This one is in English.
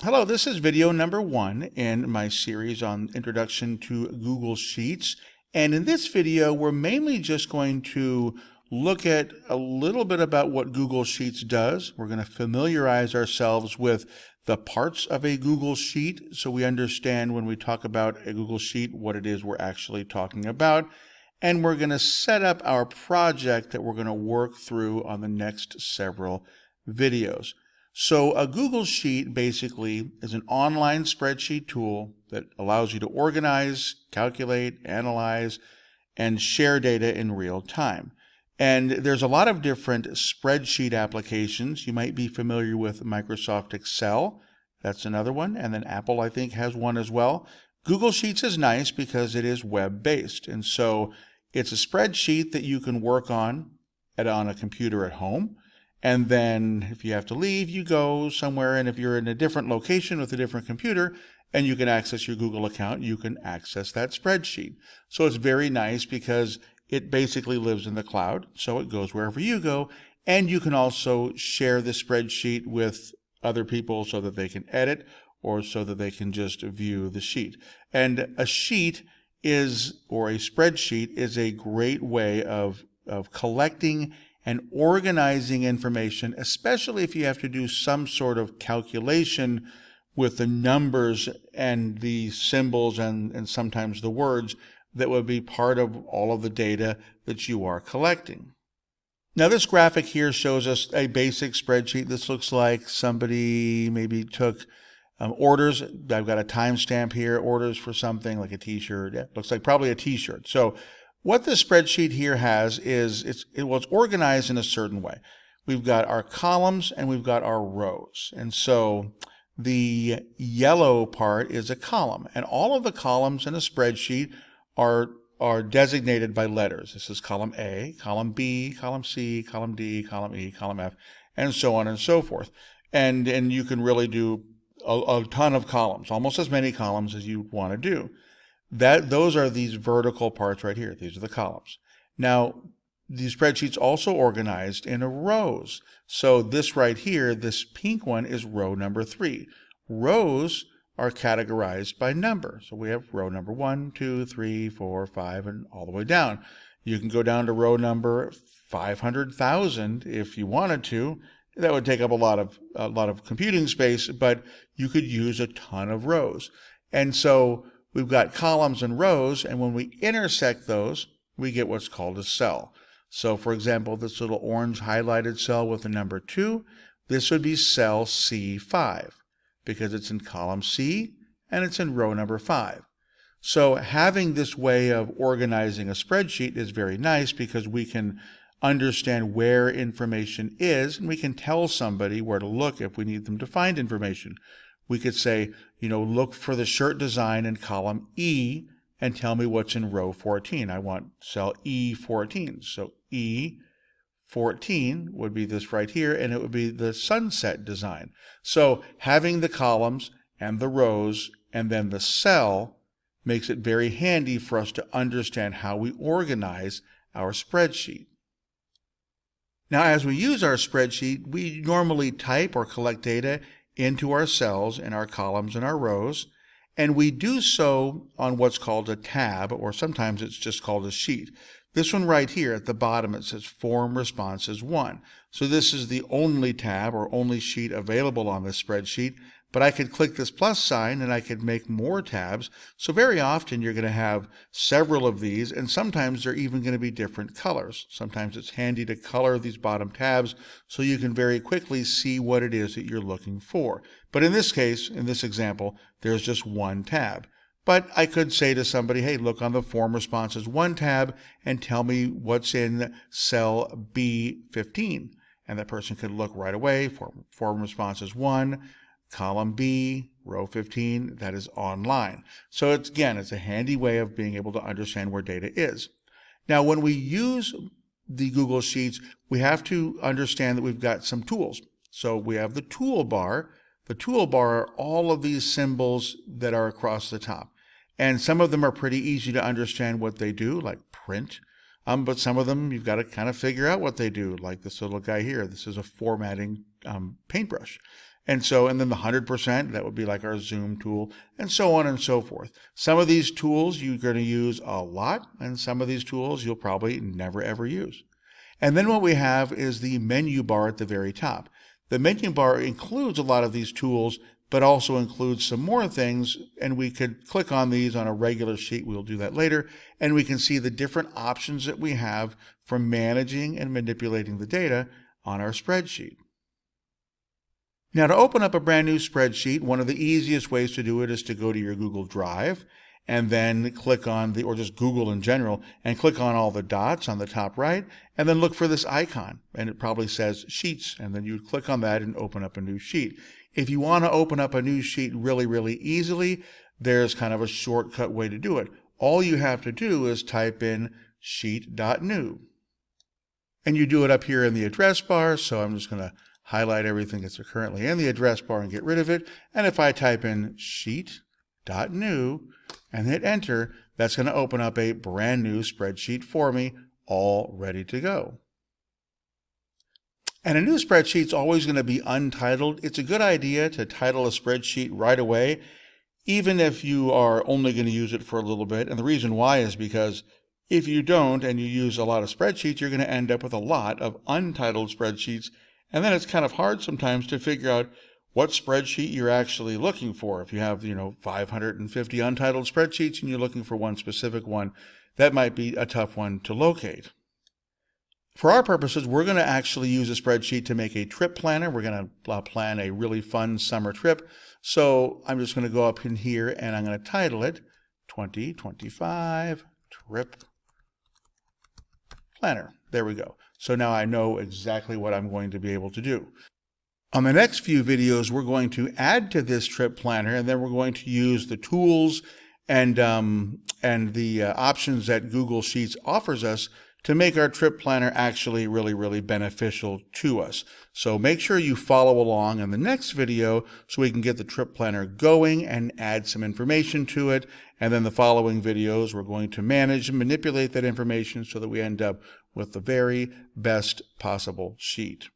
Hello, this is video number 1 in my series on Introduction to Google Sheets. And in this video, we're mainly just going to look at a little bit about what Google Sheets does. We're going to familiarize ourselves with the parts of a Google Sheet so we understand when we talk about a Google Sheet what it is we're actually talking about. And we're going to set up our project that we're going to work through on the next several videos. So a Google Sheet basically is an online spreadsheet tool that allows you to organize, calculate, analyze, and share data in real time. And there's a lot of different spreadsheet applications. You might be familiar with Microsoft Excel. That's another one. And then Apple, I think, has one as well. Google Sheets is nice because it is web-based. And so it's a spreadsheet that you can work on a computer at home. And then if you have to leave, you go somewhere, and if you're in a different location with a different computer and you can access your Google account, you can access that spreadsheet. So it's very nice because it basically lives in the cloud, so it goes wherever you go, and you can also share the spreadsheet with other people so that they can edit or so that they can just view the sheet. And a sheet or a spreadsheet is a great way of collecting and organizing information, especially if you have to do some sort of calculation with the numbers and the symbols and sometimes the words that would be part of all of the data that you are collecting. Now this graphic here shows us a basic spreadsheet. This looks like somebody maybe took orders. I've got a timestamp here, orders for something like a t-shirt. Yeah, looks like probably a t-shirt. So what the spreadsheet here has is it's organized in a certain way. We've got our columns and we've got our rows. And so the yellow part is a column, and all of the columns in a spreadsheet are designated by letters. This is column A, column B, column C, column D, column E, column F, and so on and so forth. And you can really do a ton of columns, almost as many columns as you want to do. Those are these vertical parts right here. These are the columns. Now, the spreadsheet's also organized in rows. So this right here, this pink one, is row number 3. Rows are categorized by number. So we have row number 1, 2, 3, 4, 5, and all the way down. You can go down to row number 500,000 if you wanted to. That would take up a lot of computing space, but you could use a ton of rows. And so we've got columns and rows, and when we intersect those, we get what's called a cell. So for example, this little orange highlighted cell with the number 2, this would be cell C5 because it's in column C and it's in row number 5. So having this way of organizing a spreadsheet is very nice because we can understand where information is, and we can tell somebody where to look if we need them to find information. We could say, look for the shirt design in column E and tell me what's in row 14. I want cell E14. So E14 would be this right here, and it would be the sunset design. So having the columns and the rows and then the cell makes it very handy for us to understand how we organize our spreadsheet. Now, as we use our spreadsheet, we normally type or collect data into our cells and our columns and our rows, and we do so on what's called a tab, or sometimes it's just called a sheet. This one right here at the bottom, it says Form Responses 1. So this is the only tab or only sheet available on this spreadsheet, but I could click this plus sign and I could make more tabs. So very often you're going to have several of these, and sometimes they're even going to be different colors. Sometimes it's handy to color these bottom tabs so you can very quickly see what it is that you're looking for. But in this case, in this example, there's just one tab. But I could say to somebody, hey, look on the Form Responses 1 tab and tell me what's in cell B15. And that person could look right away, Form Responses 1, column B, row 15, that is online. So it's a handy way of being able to understand where data is. Now, when we use the Google Sheets, we have to understand that we've got some tools. So we have the toolbar. The toolbar are all of these symbols that are across the top. And some of them are pretty easy to understand what they do, like print. But some of them you've got to kind of figure out what they do, like this little guy here. This is a formatting paintbrush. And then the 100%, that would be like our zoom tool, and so on and so forth. Some of these tools you're going to use a lot, and some of these tools you'll probably never ever use. And then what we have is the menu bar at the very top. The menu bar includes a lot of these tools, but also includes some more things, and we could click on these on a regular sheet. We'll do that later, and we can see the different options that we have for managing and manipulating the data on our spreadsheet. Now, to open up a brand new spreadsheet, one of the easiest ways to do it is to go to your Google Drive and then click on or just Google in general, and click on all the dots on the top right, and then look for this icon, and it probably says Sheets, and then you click on that and open up a new sheet. If you want to open up a new sheet really, really easily, there's kind of a shortcut way to do it. All you have to do is type in sheet.new. And you do it up here in the address bar, so I'm just going to highlight everything that's currently in the address bar and get rid of it. And if I type in sheet.new and hit enter, that's going to open up a brand new spreadsheet for me, all ready to go. And a new spreadsheet is always going to be untitled. It's a good idea to title a spreadsheet right away, even if you are only going to use it for a little bit. And the reason why is because if you don't and you use a lot of spreadsheets, you're going to end up with a lot of untitled spreadsheets. And then it's kind of hard sometimes to figure out what spreadsheet you're actually looking for. If you have, 550 untitled spreadsheets and you're looking for one specific one, that might be a tough one to locate. For our purposes, we're going to actually use a spreadsheet to make a trip planner. We're going to plan a really fun summer trip. So I'm just going to go up in here and I'm going to title it 2025 Trip Planner. There we go. So now I know exactly what I'm going to be able to do. On the next few videos, we're going to add to this trip planner, and then we're going to use the tools and the options that Google Sheets offers us to make our trip planner actually really, really beneficial to us. So make sure you follow along in the next video so we can get the trip planner going and add some information to it. And then the following videos, we're going to manage and manipulate that information so that we end up with the very best possible sheet.